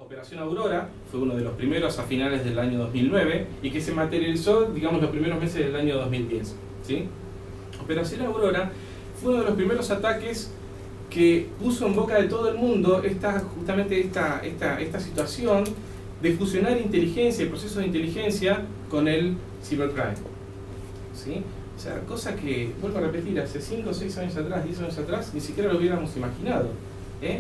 Operación Aurora fue uno de los primeros a finales del año 2009 y que se materializó, digamos, los primeros meses del año 2010. ¿Sí? Operación Aurora fue uno de los primeros ataques que puso en boca de todo el mundo justamente esta situación de fusionar inteligencia y procesos de inteligencia con el cybercrime. ¿Sí? O sea, cosa que, vuelvo a repetir, hace 5, 6 años atrás, 10 años atrás, ni siquiera lo hubiéramos imaginado.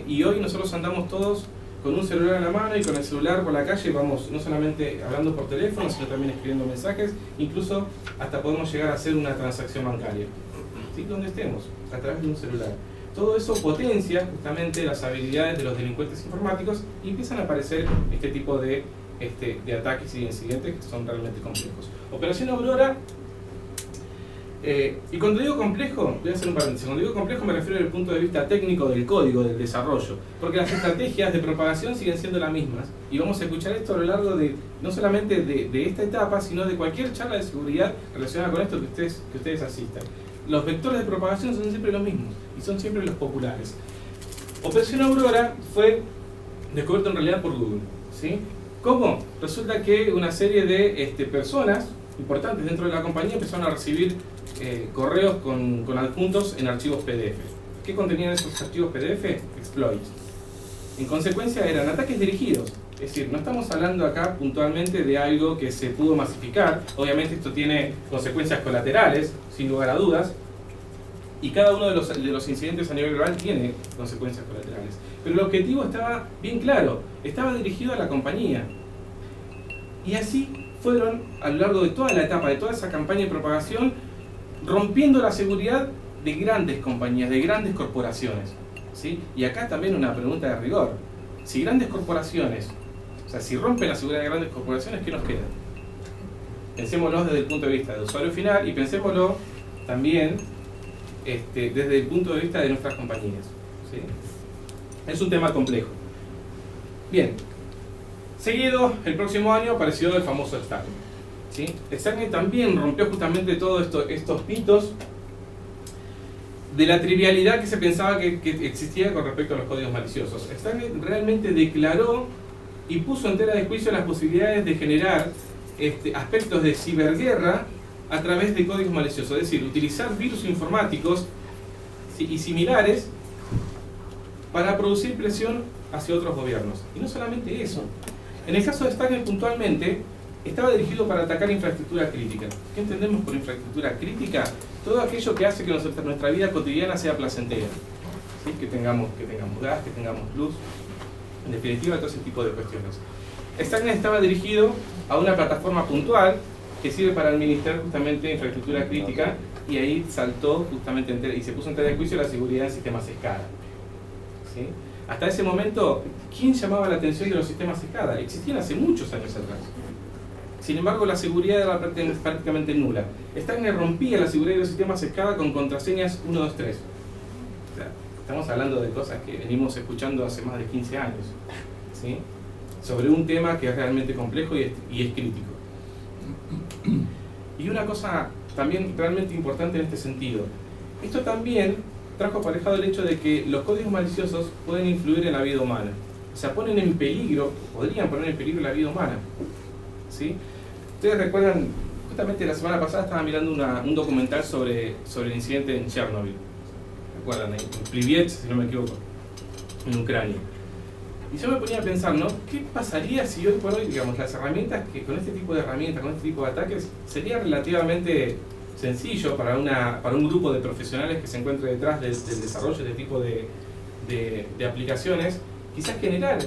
Y hoy nosotros andamos todos con un celular en la mano y con el celular por la calle vamos no solamente hablando por teléfono, sino también escribiendo mensajes, incluso hasta podemos llegar a hacer una transacción bancaria, ¿sí? Donde estemos, a través de un celular. Todo eso potencia justamente las habilidades de los delincuentes informáticos y empiezan a aparecer este tipo de ataques y de incidentes que son realmente complejos. Operación Aurora. Y cuando digo complejo, voy a hacer un paréntesis, cuando digo complejo me refiero desde el punto de vista técnico del código, del desarrollo, porque las estrategias de propagación siguen siendo las mismas, y vamos a escuchar esto a lo largo de, no solamente de esta etapa, sino de cualquier charla de seguridad relacionada con esto que ustedes asistan. Los vectores de propagación son siempre los mismos, y son siempre los populares. Operación Aurora fue descubierto en realidad por Google, ¿sí? ¿Cómo? Resulta que una serie de personas importantes dentro de la compañía empezaron a recibir correos con adjuntos en archivos PDF. ¿Qué contenían esos archivos PDF? Exploits. En consecuencia eran ataques dirigidos. Es decir, no estamos hablando acá puntualmente de algo que se pudo masificar. Obviamente esto tiene consecuencias colaterales, sin lugar a dudas. Y cada uno de los incidentes a nivel global tiene consecuencias colaterales. Pero el objetivo estaba bien claro. Estaba dirigido a la compañía. Y así fueron, a lo largo de toda la etapa, de toda esa campaña de propagación, rompiendo la seguridad de grandes compañías, de grandes corporaciones, ¿sí? Y acá también una pregunta de rigor. Si grandes corporaciones, o sea, si rompen la seguridad de grandes corporaciones, ¿qué nos queda? Pensémoslo desde el punto de vista del usuario final y pensémoslo también desde el punto de vista de nuestras compañías, ¿sí? Es un tema complejo. Bien. Seguido, el próximo año apareció el famoso Stuxnet, ¿sí? Stuxnet también rompió justamente todos estos mitos de la trivialidad que se pensaba que existía con respecto a los códigos maliciosos. Stuxnet realmente declaró y puso entera de juicio las posibilidades de generar aspectos de ciberguerra a través de códigos maliciosos, es decir, utilizar virus informáticos, ¿sí?, y similares para producir presión hacia otros gobiernos. Y no solamente eso. En el caso de Stuxnet puntualmente, estaba dirigido para atacar infraestructura crítica. ¿Qué entendemos por infraestructura crítica? Todo aquello que hace que nuestra vida cotidiana sea placentera, ¿sí? Que tengamos gas, que tengamos luz, en definitiva todo ese tipo de cuestiones. Stuxnet estaba dirigido a una plataforma puntual que sirve para administrar justamente infraestructura crítica, y ahí saltó justamente y se puso en tela de juicio la seguridad en sistemas SCADA, ¿sí? Hasta ese momento, ¿quién llamaba la atención de los sistemas SCADA? Existían hace muchos años atrás. Sin embargo, la seguridad era prácticamente nula. Stuxnet rompía la seguridad de los sistemas SCADA con contraseñas 123. O sea, estamos hablando de cosas que venimos escuchando hace más de 15 años, ¿sí? Sobre un tema que es realmente complejo y es crítico. Y una cosa también realmente importante en este sentido. Esto también trajo aparejado el hecho de que los códigos maliciosos pueden influir en la vida humana. O sea, ponen en peligro, podrían poner en peligro la vida humana, ¿sí? Ustedes recuerdan, justamente la semana pasada estaba mirando un documental sobre el incidente en Chernobyl. ¿Recuerdan? En Pripyat, si no me equivoco, en Ucrania. Y yo me ponía a pensar, ¿no? ¿Qué pasaría si hoy por hoy, digamos, las herramientas, que con este tipo de herramientas, con este tipo de ataques, sería relativamente sencillo para un grupo de profesionales que se encuentre detrás del desarrollo de este tipo de aplicaciones, quizás generar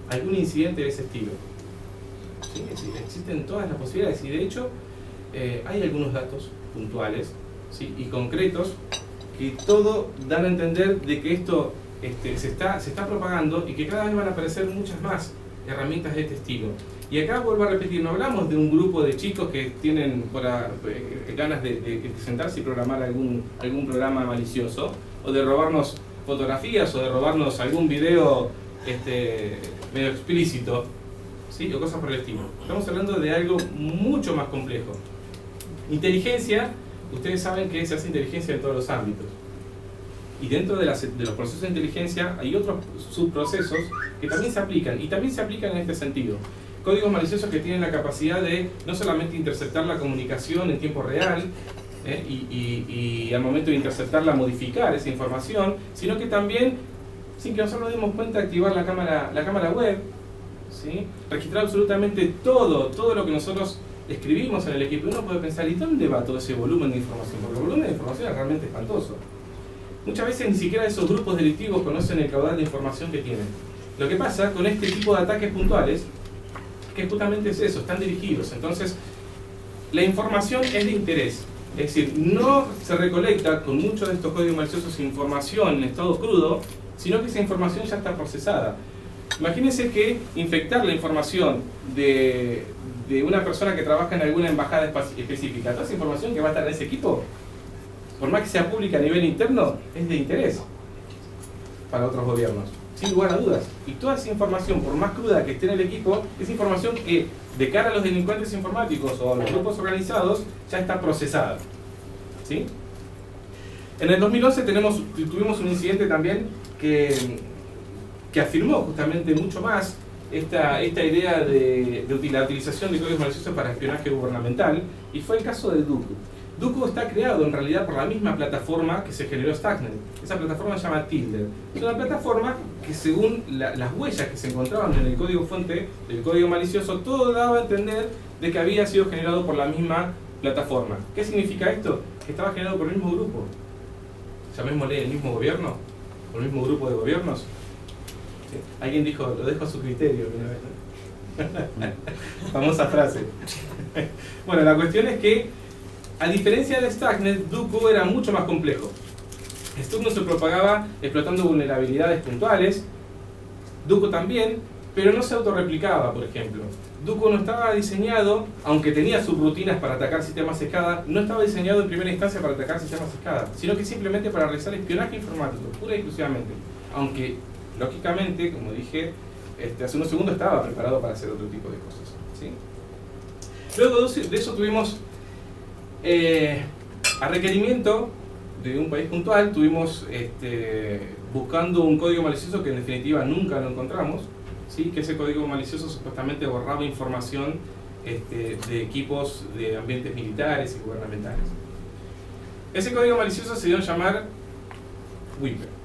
algún incidente de ese estilo? ¿Sí? Existen todas las posibilidades y de hecho hay algunos datos puntuales, ¿sí?, y concretos que todo dan a entender de que esto se está propagando y que cada vez van a aparecer muchas más herramientas de este estilo. Y acá vuelvo a repetir, no hablamos de un grupo de chicos que tienen ganas de sentarse y programar algún programa malicioso, o de robarnos fotografías, o de robarnos algún video medio explícito, ¿sí?, o cosas por el estilo. Estamos hablando de algo mucho más complejo. Inteligencia, ustedes saben que se hace inteligencia en todos los ámbitos. Y dentro de los procesos de inteligencia hay otros subprocesos que también se aplican, y también se aplican en este sentido. Códigos maliciosos que tienen la capacidad de no solamente interceptar la comunicación en tiempo real, y al momento de interceptarla modificar esa información, sino que también, sin que nosotros nos demos cuenta, activar la cámara web, ¿sí? Registrar absolutamente todo lo que nosotros escribimos en el equipo. Uno puede pensar, ¿y dónde va todo ese volumen de información? Porque el volumen de información es realmente espantoso. Muchas veces ni siquiera esos grupos delictivos conocen el caudal de información que tienen. Lo que pasa con este tipo de ataques puntuales, que justamente es eso, están dirigidos. Entonces, la información es de interés. Es decir, no se recolecta con muchos de estos códigos maliciosos información en estado crudo, sino que esa información ya está procesada. Imagínense que infectar la información de una persona que trabaja en alguna embajada específica, toda esa información que va a estar en ese equipo, por más que sea pública a nivel interno, es de interés para otros gobiernos, sin lugar a dudas. Y toda esa información, por más cruda que esté en el equipo, es información que, de cara a los delincuentes informáticos o a los grupos organizados, ya está procesada, ¿sí? En el 2011 tuvimos un incidente también que afirmó justamente mucho más esta idea de la utilización de códigos maliciosos para espionaje gubernamental, y fue el caso de Duqu. Duqu está creado en realidad por la misma plataforma que se generó Stuxnet. Esa plataforma se llama Tilde. Es una plataforma que, según las huellas que se encontraban en el código fuente del código malicioso, todo daba a entender de que había sido generado por la misma plataforma. ¿Qué significa esto? Que estaba generado por el mismo grupo. Llamémosle el mismo gobierno, o el mismo grupo de gobiernos. ¿Sí? Alguien dijo, lo dejo a su criterio. Famosa frase. Bueno, la cuestión es que, a diferencia de Stuxnet, Duqu era mucho más complejo. Stuxnet se propagaba explotando vulnerabilidades puntuales, Duqu también, pero no se autorreplicaba, por ejemplo. Duqu no estaba diseñado, aunque tenía subrutinas para atacar sistemas SCADA, no estaba diseñado en primera instancia para atacar sistemas SCADA, sino que simplemente para realizar espionaje informático, pura y exclusivamente. Aunque, lógicamente, como dije hace unos segundos, estaba preparado para hacer otro tipo de cosas, ¿sí? Luego de eso tuvimos, a requerimiento de un país puntual, tuvimos buscando un código malicioso que en definitiva nunca lo encontramos, ¿sí? Que ese código malicioso supuestamente borraba información de equipos de ambientes militares y gubernamentales. Ese código malicioso se dio a llamar Wiper.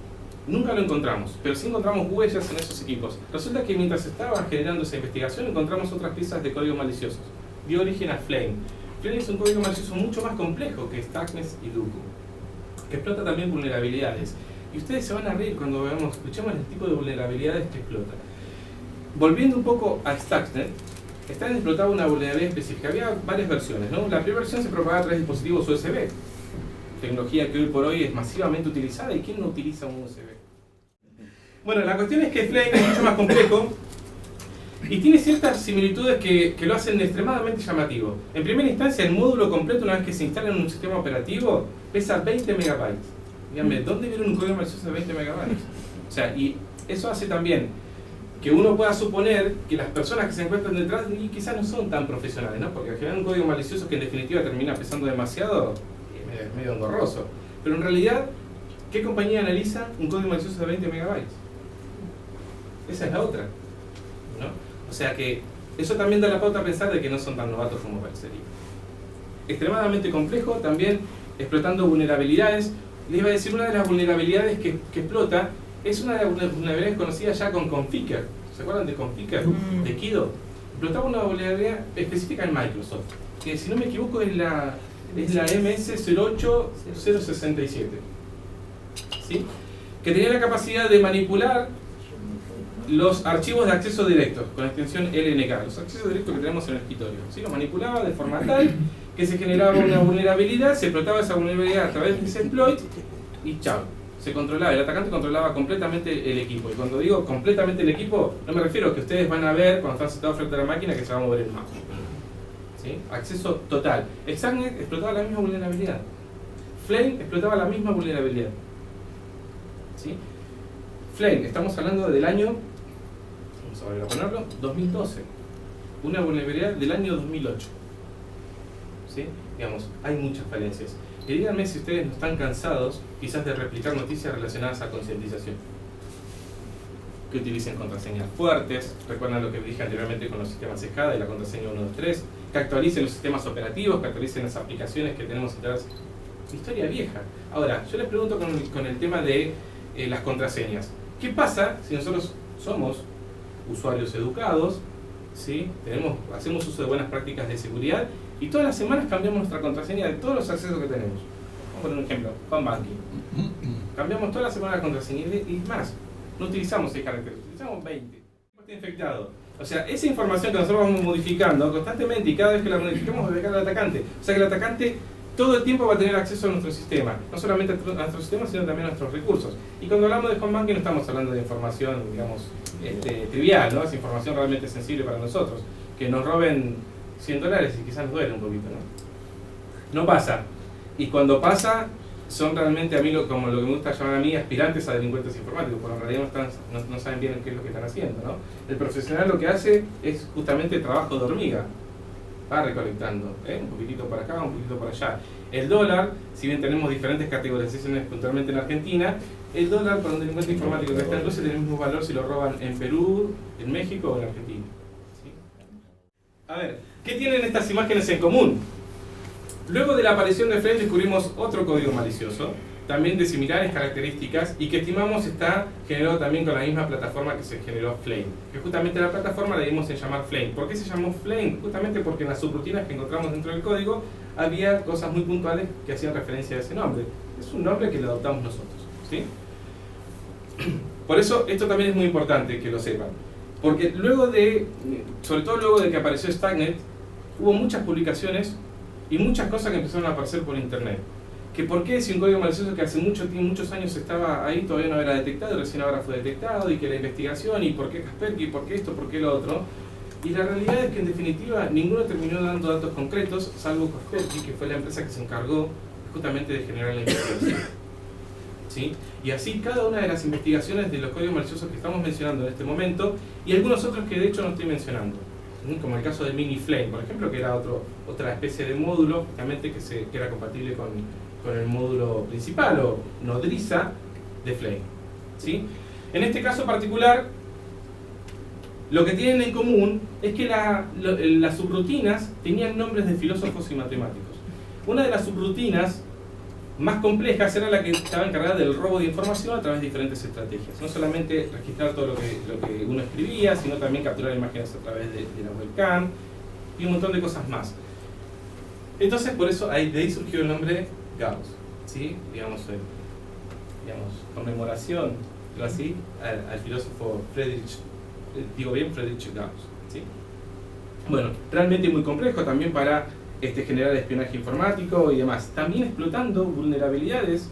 Nunca lo encontramos, pero sí encontramos huellas en esos equipos. Resulta que mientras estaba generando esa investigación encontramos otras piezas de código maliciosos. Dio origen a Flame. Flame es un código malicioso mucho más complejo que Stuxnet y Duqu, que explota también vulnerabilidades. Y ustedes se van a reír cuando escuchemos el tipo de vulnerabilidades que explota. Volviendo un poco a Stuxnet, Stuxnet explotaba una vulnerabilidad específica. Había varias versiones, ¿no? La primera versión se propagaba a través de dispositivos USB, tecnología que hoy por hoy es masivamente utilizada. ¿Y quién no utiliza un USB? Bueno, la cuestión es que Flame es mucho más complejo y tiene ciertas similitudes que lo hacen extremadamente llamativo. En primera instancia, el módulo completo, una vez que se instala en un sistema operativo, pesa 20 megabytes. Díganme, ¿dónde viene un código malicioso de 20 megabytes? O sea, y eso hace también que uno pueda suponer que las personas que se encuentran detrás quizás no son tan profesionales, ¿no? Porque al generar un código malicioso que en definitiva termina pesando demasiado, es medio engorroso. Pero en realidad, ¿qué compañía analiza un código malicioso de 20 megabytes? Esa es la otra, ¿no? O sea que eso también da la pauta a pensar de que no son tan novatos como parecería. Extremadamente complejo, también explotando vulnerabilidades. Les iba a decir, una de las vulnerabilidades que explota es una de las vulnerabilidades conocidas ya con Conficker. ¿Se acuerdan de Conficker? De Kido. Explotaba una vulnerabilidad específica en Microsoft, que si no me equivoco es la MS08067, ¿sí? Que tenía la capacidad de manipular los archivos de acceso directo con la extensión LNK, los accesos directos que tenemos en el escritorio, ¿sí? Los manipulaba de forma tal que se generaba una vulnerabilidad, se explotaba esa vulnerabilidad a través de ese exploit y chao, se controlaba, el atacante controlaba completamente el equipo. Y cuando digo completamente el equipo, no me refiero a que ustedes van a ver cuando están sentados frente a la máquina que se va a mover el mouse, ¿sí? Acceso total. Stuxnet explotaba la misma vulnerabilidad, Flame explotaba la misma vulnerabilidad, ¿sí? Flame, estamos hablando del año, vamos a volver a ponerlo, 2012. Una vulnerabilidad del año 2008. ¿sí? Digamos, hay muchas falencias. Y díganme si ustedes no están cansados quizás de replicar noticias relacionadas a concientización. Que utilicen contraseñas fuertes, recuerdan lo que dije anteriormente con los sistemas SCADA y la contraseña 123, que actualicen los sistemas operativos, que actualicen las aplicaciones que tenemos detrás. Historia vieja. Ahora, yo les pregunto con el tema de las contraseñas. ¿Qué pasa si nosotros somos usuarios educados, ¿sí? Hacemos uso de buenas prácticas de seguridad y todas las semanas cambiamos nuestra contraseña de todos los accesos que tenemos? Vamos a poner un ejemplo, Home Banking. Cambiamos todas las semanas la contraseña y más. No utilizamos 6 caracteres, utilizamos 20. Está infectado. O sea, esa información que nosotros vamos modificando constantemente y cada vez que la modificamos va a llegar al atacante. O sea que el atacante todo el tiempo va a tener acceso a nuestro sistema. No solamente a nuestro sistema, sino también a nuestros recursos. Y cuando hablamos de home banking no estamos hablando de información, digamos, trivial, ¿no? Es información realmente sensible para nosotros. Que nos roben $100 y quizás nos duele un poquito, ¿no? No pasa. Y cuando pasa, son realmente a mí, como lo que me gusta llamar a mí, aspirantes a delincuentes informáticos, porque en realidad no saben bien qué es lo que están haciendo, ¿no? El profesional lo que hace es justamente trabajo de hormiga, va recolectando, un poquitito para acá, un poquitito para allá. El dólar, si bien tenemos diferentes categorizaciones puntualmente en Argentina, el dólar para un delincuente informático que está en Rusia tiene el mismo valor si lo roban en Perú, en México o en Argentina. ¿Sí? A ver, ¿qué tienen estas imágenes en común? Luego de la aparición de Flame descubrimos otro código malicioso, también de similares características y que estimamos está generado también con la misma plataforma que se generó Flame. Que justamente la plataforma la dimos en llamar Flame. ¿Por qué se llamó Flame? Justamente porque en las subrutinas que encontramos dentro del código había cosas muy puntuales que hacían referencia a ese nombre. Es un nombre que lo adoptamos nosotros, ¿sí? Por eso esto también es muy importante que lo sepan. Porque sobre todo luego de que apareció Stuxnet, hubo muchas publicaciones y muchas cosas que empezaron a aparecer por internet. Que por qué si un código malicioso que hace muchos años estaba ahí todavía no era detectado y recién ahora fue detectado, y que la investigación, y por qué Kaspersky, y por qué esto, por qué lo otro. Y la realidad es que en definitiva ninguno terminó dando datos concretos, salvo Kaspersky, que fue la empresa que se encargó justamente de generar la investigación. ¿Sí? Y así cada una de las investigaciones de los códigos maliciosos que estamos mencionando en este momento, y algunos otros que de hecho no estoy mencionando. Como el caso de MiniFlame, por ejemplo, que era otra especie de módulo justamente que era compatible con el módulo principal o nodriza de Flame, ¿sí? En este caso particular, lo que tienen en común es que las subrutinas tenían nombres de filósofos y matemáticos. Una de las subrutinas más complejas era la que estaba encargada del robo de información a través de diferentes estrategias. No solamente registrar todo lo que uno escribía, sino también capturar imágenes a través de la webcam y un montón de cosas más. Entonces, por eso de ahí surgió el nombre Gauss, ¿sí? Digamos, conmemoración, algo así, al filósofo Friedrich Gauss, ¿sí? Bueno, realmente muy complejo también para generar espionaje informático y demás. También explotando vulnerabilidades,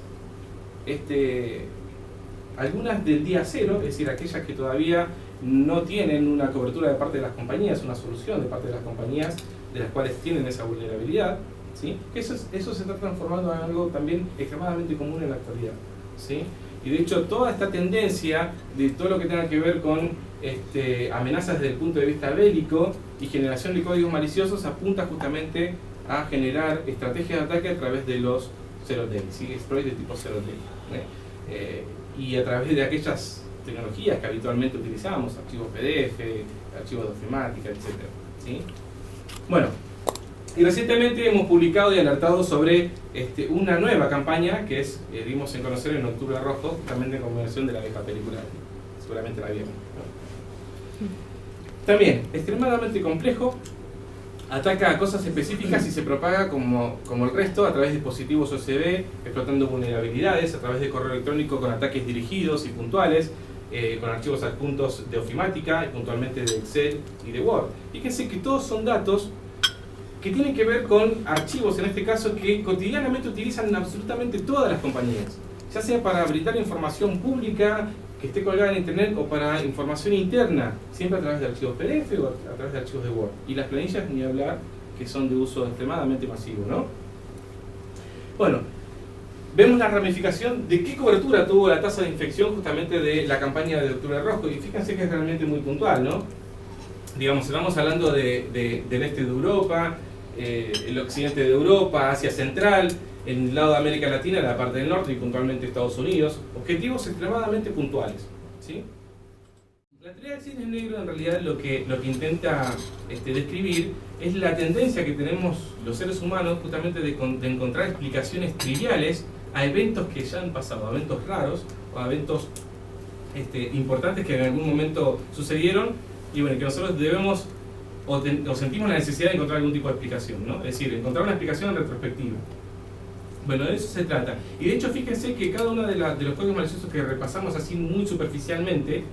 algunas del día cero, es decir, aquellas que todavía no tienen una cobertura de parte de las compañías, una solución de parte de las compañías de las cuales tienen esa vulnerabilidad, ¿sí? Eso se está transformando en algo también extremadamente común en la actualidad, ¿sí? Y de hecho toda esta tendencia de todo lo que tenga que ver con amenazas desde el punto de vista bélico y generación de códigos maliciosos apunta justamente a generar estrategias de ataque a través de los zero day, ¿sí? Exploits de tipo zero day, y a través de aquellas tecnologías que habitualmente utilizamos, archivos PDF, archivos de ofimática, etc., ¿sí? Bueno, y recientemente hemos publicado y alertado sobre una nueva campaña que dimos en conocer en Octubre Rojo, también de conmemoración de la vieja película, seguramente la vieron, ¿no? También, extremadamente complejo, ataca a cosas específicas y se propaga como el resto a través de dispositivos USB, explotando vulnerabilidades, a través de correo electrónico con ataques dirigidos y puntuales, con archivos adjuntos de ofimática y puntualmente de Excel y de Word. Fíjense que todos son datos que tienen que ver con archivos, en este caso, que cotidianamente utilizan absolutamente todas las compañías, ya sea para brindar información pública que esté colgada en internet o para información interna, siempre a través de archivos PDF o a través de archivos de Word. Y las planillas, ni hablar, que son de uso extremadamente masivo, ¿no? Bueno, vemos la ramificación de qué cobertura tuvo la tasa de infección justamente de la campaña de Octubre Rojo, y fíjense que es realmente muy puntual, ¿no? Digamos, estamos hablando del este de Europa, el occidente de Europa, Asia Central, en el lado de América Latina, la parte del norte y puntualmente Estados Unidos. Objetivos extremadamente puntuales, ¿sí? La teoría del cisne negro en realidad lo que intenta describir es la tendencia que tenemos los seres humanos justamente de encontrar explicaciones triviales a eventos que ya han pasado, a eventos raros o a eventos importantes que en algún momento sucedieron y bueno, que nosotros debemos o sentimos la necesidad de encontrar algún tipo de explicación, ¿no? Es decir, encontrar una explicación en retrospectiva. Bueno, de eso se trata. Y de hecho, fíjense que cada uno de los códigos maliciosos que repasamos así muy superficialmente,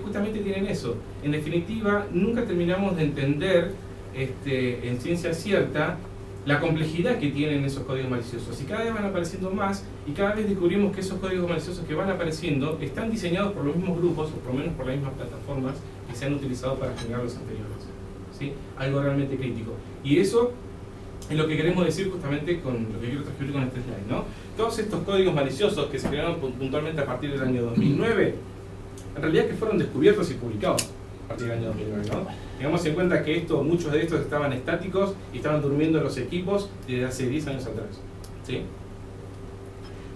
justamente tienen eso. En definitiva, nunca terminamos de entender en ciencia cierta la complejidad que tienen esos códigos maliciosos. Y cada vez van apareciendo más, y cada vez descubrimos que esos códigos maliciosos que van apareciendo están diseñados por los mismos grupos, o por lo menos por las mismas plataformas que se han utilizado para generar los anteriores, ¿sí? Algo realmente crítico. Y eso es lo que queremos decir justamente con lo que quiero transcribir con este slide, ¿no? Todos estos códigos maliciosos que se crearon puntualmente a partir del año 2009, en realidad que fueron descubiertos y publicados a partir del año 2009, ¿no? Tengamos en cuenta que muchos de estos estaban estáticos y estaban durmiendo en los equipos desde hace 10 años atrás, ¿sí?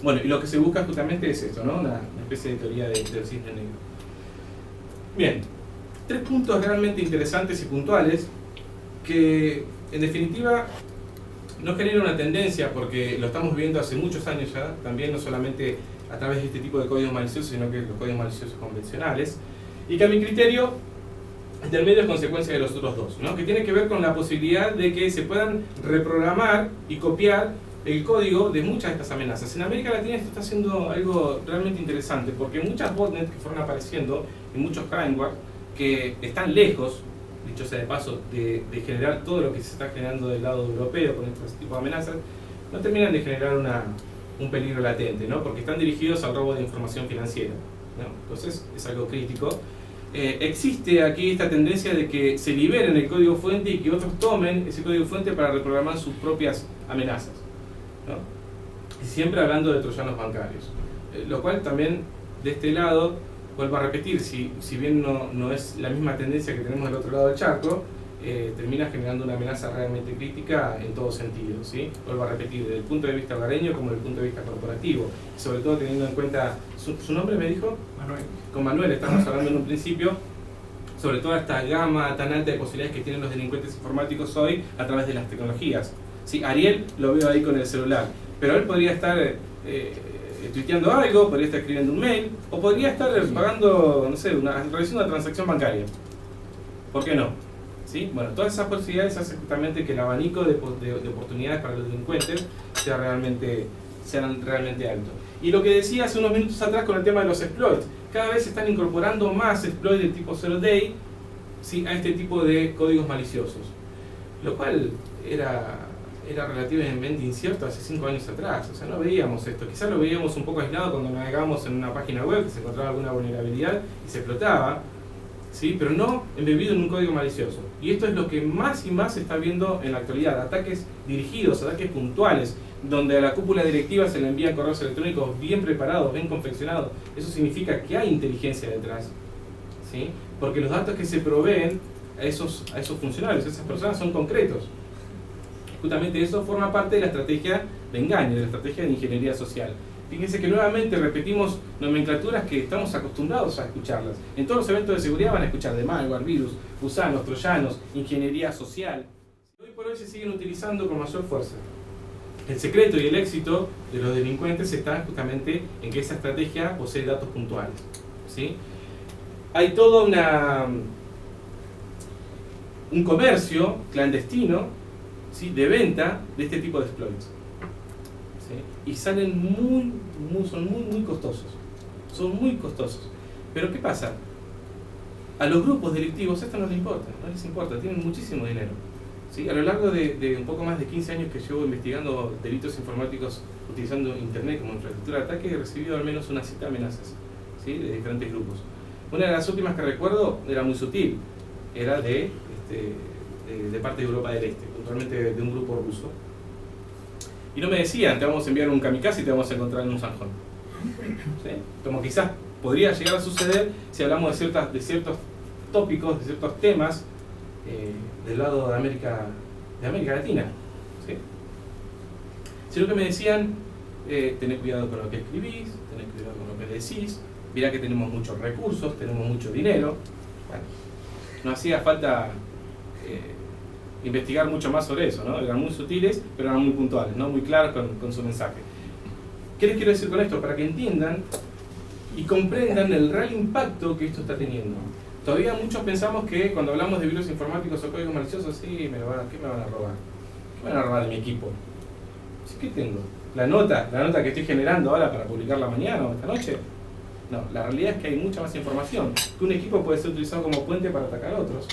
Bueno, y lo que se busca justamente es esto, ¿no? Una especie de teoría del cisne negro. Bien, 3 puntos realmente interesantes y puntuales que, en definitiva, no genera una tendencia porque lo estamos viendo hace muchos años ya, también no solamente a través de este tipo de códigos maliciosos, sino que los códigos maliciosos convencionales, y que a mi criterio intermedio es consecuencia de los otros dos, ¿no? Que tiene que ver con la posibilidad de que se puedan reprogramar y copiar el código de muchas de estas amenazas. En América Latina esto está haciendo algo realmente interesante, porque muchas botnets que fueron apareciendo y muchos crimeware que están lejos, dicho sea de paso, de generar todo lo que se está generando del lado europeo con estos tipos de amenazas, no terminan de generar un peligro latente, ¿no? Porque están dirigidos al robo de información financiera, ¿no? Entonces es algo crítico. Existe aquí esta tendencia de que se liberen el código fuente y que otros tomen ese código fuente para reprogramar sus propias amenazas, ¿no? Y siempre hablando de troyanos bancarios, lo cual también de este lado, vuelvo a repetir, si bien no es la misma tendencia que tenemos del otro lado del charco, termina generando una amenaza realmente crítica en todo sentido, ¿sí? Vuelvo a repetir, desde el punto de vista hogareño como desde el punto de vista corporativo, y sobre todo teniendo en cuenta, ¿su nombre me dijo? Manuel. Con Manuel estamos hablando en un principio sobre toda esta gama tan alta de posibilidades que tienen los delincuentes informáticos hoy a través de las tecnologías. Sí, Ariel lo veo ahí con el celular, pero él podría estar tuiteando algo, podría estar escribiendo un mail, o podría estar pagando, no sé, realizando una transacción bancaria. ¿Por qué no? ¿Sí? Bueno, todas esas posibilidades hacen justamente que el abanico de oportunidades para los delincuentes sean realmente alto. Y lo que decía hace unos minutos atrás con el tema de los exploits, cada vez se están incorporando más exploits de tipo zero day, ¿sí? A este tipo de códigos maliciosos, lo cual era relativamente incierto hace 5 años atrás. O sea, no veíamos esto, quizás lo veíamos un poco aislado cuando navegábamos en una página web que se encontraba alguna vulnerabilidad y se explotaba, ¿sí? Pero no embebido en un código malicioso. Y esto es lo que más y más se está viendo en la actualidad, ataques dirigidos, ataques puntuales, donde a la cúpula directiva se le envían correos electrónicos bien preparados, bien confeccionados. Eso significa que hay inteligencia detrás, ¿sí? Porque los datos que se proveen a esos funcionarios, a esas personas, son concretos. Justamente eso forma parte de la estrategia de engaño, de la estrategia de ingeniería social. Fíjense que nuevamente repetimos nomenclaturas que estamos acostumbrados a escucharlas. En todos los eventos de seguridad van a escuchar de malware, virus, gusanos, troyanos, ingeniería social. Hoy por hoy se siguen utilizando con mayor fuerza. El secreto y el éxito de los delincuentes está justamente en que esa estrategia posee datos puntuales, ¿sí? Hay todo un comercio clandestino, ¿sí? De venta de este tipo de exploits, ¿sí? Y salen son muy costosos. Son muy costosos. Pero ¿qué pasa? A los grupos delictivos esto no les importa, tienen muchísimo dinero. ¿Sí? A lo largo de un poco más de 15 años que llevo investigando delitos informáticos utilizando Internet como infraestructura de ataque, he recibido al menos unas 7 amenazas, ¿sí? De diferentes grupos. Una de las últimas que recuerdo era muy sutil, era de parte de Europa del Este, puntualmente de un grupo ruso. Y no me decían, te vamos a enviar un kamikaze y te vamos a encontrar en un zanjón, ¿sí? Como quizás podría llegar a suceder si hablamos de ciertos tópicos, de ciertos temas del lado de América de América Latina. ¿Sí? Sino que me decían, tened cuidado con lo que escribís, tened cuidado con lo que decís, mirá que tenemos muchos recursos, tenemos mucho dinero. Bueno, no hacía falta investigar mucho más sobre eso, ¿no? Eran muy sutiles, pero eran muy puntuales, ¿no? Muy claros con su mensaje. ¿Qué les quiero decir con esto? Para que entiendan y comprendan el real impacto que esto está teniendo. Todavía muchos pensamos que cuando hablamos de virus informáticos o códigos maliciosos, sí, ¿qué me van a robar? ¿Qué me van a robar de mi equipo? ¿Sí, qué tengo? ¿La nota que estoy generando ahora para publicarla mañana o esta noche? No, la realidad es que hay mucha más información. Que un equipo puede ser utilizado como puente para atacar a otros,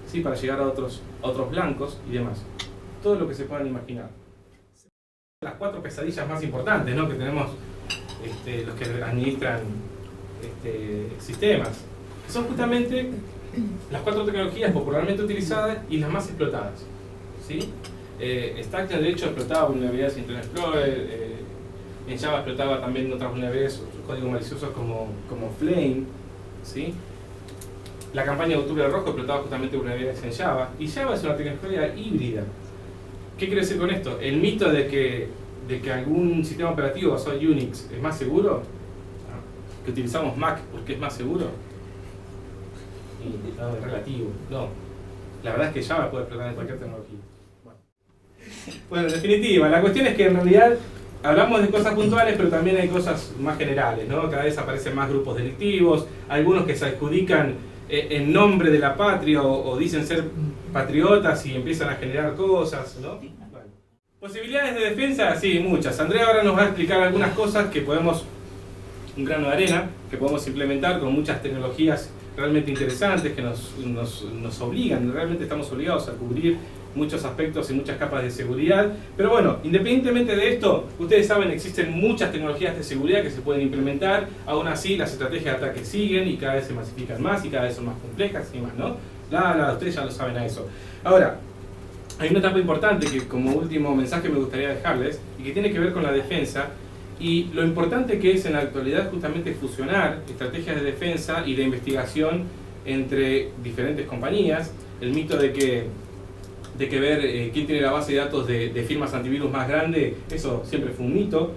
¿sí? Para llegar a otros blancos y demás. Todo lo que se puedan imaginar. Las 4 pesadillas más importantes, ¿no? Que tenemos los que administran sistemas. Que son justamente las 4 tecnologías popularmente utilizadas y las más explotadas. ¿Sí? Stacknet de hecho explotaba vulnerabilidades en Internet Explorer, en Java explotaba también otras vulnerabilidades, otros códigos maliciosos como Flame, ¿sí? La campaña de Octubre Rojo explotaba justamente vulnerabilidades en Java, y Java es una tecnología híbrida. ¿Qué quiere decir con esto? El mito de que algún sistema operativo basado en Unix es más seguro, que utilizamos Mac porque es más seguro, y no, es relativo, no. La verdad es que Java puede explotar en cualquier tecnología. Bueno, en definitiva, la cuestión es que en realidad hablamos de cosas puntuales, pero también hay cosas más generales, ¿no? Cada vez aparecen más grupos delictivos, algunos que se adjudican en nombre de la patria o dicen ser patriotas y empiezan a generar cosas, ¿no? Bueno. Posibilidades de defensa, sí, muchas. Andrea ahora nos va a explicar algunas cosas que podemos, un grano de arena, que podemos implementar con muchas tecnologías realmente interesantes que nos obligan, realmente estamos obligados a cubrir muchos aspectos y muchas capas de seguridad. Pero bueno, independientemente de esto, ustedes saben, existen muchas tecnologías de seguridad que se pueden implementar. Aún así, las estrategias de ataque siguen y cada vez se masifican más y cada vez son más complejas y más, ¿no? Ustedes ya lo saben a eso. Ahora, hay una etapa importante que como último mensaje me gustaría dejarles y que tiene que ver con la defensa y lo importante que es en la actualidad justamente fusionar estrategias de defensa y de investigación entre diferentes compañías. El mito de que ver quién tiene la base de datos de firmas antivirus más grande, eso siempre fue un mito.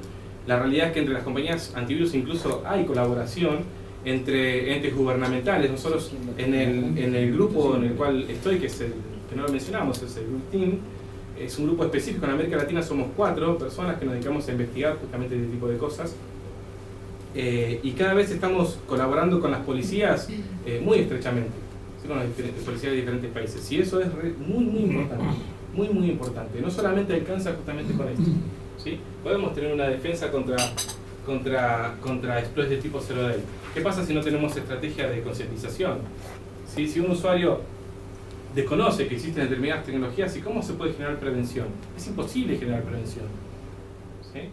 La realidad es que entre las compañías antivirus incluso hay colaboración entre entes gubernamentales. Nosotros en el grupo en el cual estoy, que es el que no lo mencionamos, es el Group Team, es un grupo específico. En América Latina somos 4 personas que nos dedicamos a investigar justamente este tipo de cosas. Y cada vez estamos colaborando con las policías muy estrechamente, con las policías de diferentes países. Y eso es muy importante, muy importante. No solamente alcanza justamente con esto, ¿sí? Podemos tener una defensa contra exploits de tipo 0D. ¿Qué pasa si no tenemos estrategia de concientización? ¿Sí? Si un usuario desconoce que existen determinadas tecnologías, ¿y cómo se puede generar prevención? Es imposible generar prevención, ¿sí?